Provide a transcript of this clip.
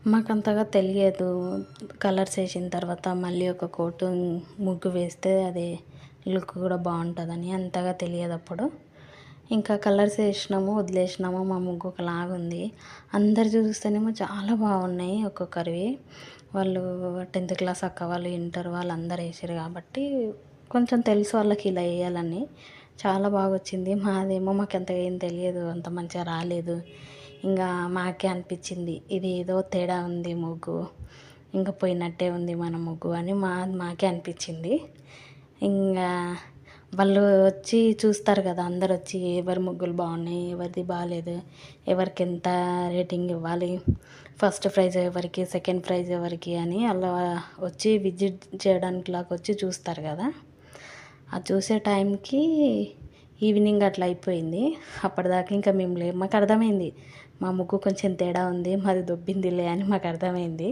మాకంతగా తెలియదు. కలర్స్ ఏసిన తర్వాత మళ్ళీ ఒక కోటు ముగ్గు వేస్తే అది లుక్ కూడా బావుంటదని అంతగా తెలియదప్పుడు. ఇంకా కలర్స్ ఏసినాము, వదిలేసినాము. మా ముగ్గు ఒకలాగుంది. అందరు చూస్తేనేమో చాలా బాగున్నాయి ఒక్కొక్కరివి. వాళ్ళు 10థ్ క్లాస్ అక్క వాళ్ళు, ఇంటర్ వాళ్ళందరూ ఏసిర్రు కాబట్టి కొంచెం తెలుసు వాళ్ళకి ఇలా ఏయాలని. చాలా బాగొచ్చింది. మాదేమో మాకంతగా ఏం తెలియదు. అంత మంచిగా రాలేదు. ఇంగా మాకే అనిపిచ్చింది. ఇది ఏదో తేడా ఉంది ముగ్గు. ఇంక పోయినట్టే ఉంది మన ముగ్గు అని మాకే అనిపిచ్చింది. ఇంగా వాళ్ళు వచ్చి చూస్తారు కదా! అందరొచ్చి ఎవరి ముగ్గులు బాగున్నాయి, ఎవరిది బాలేదు, ఎవరికెంత రేటింగ్ ఇవ్వాలి, ఫస్ట్ ప్రైజ్ ఎవరికి, సెకండ్ ప్రైజ్ ఎవరికి అని అలా వచ్చి విజిట్ చేయడానికిలాగొచ్చి చూస్తారు కదా! ఆ చూసే టైంకి ఈవినింగ్ అట్లా అయిపోయింది. అప్పటిదాకా ఇంకా మేము లేము. మాకర్థమైంది. మా ముగ్గు కొంచెం తేడా ఉంది. మాది దొబ్బిందిలే అని మాకర్థమైంది.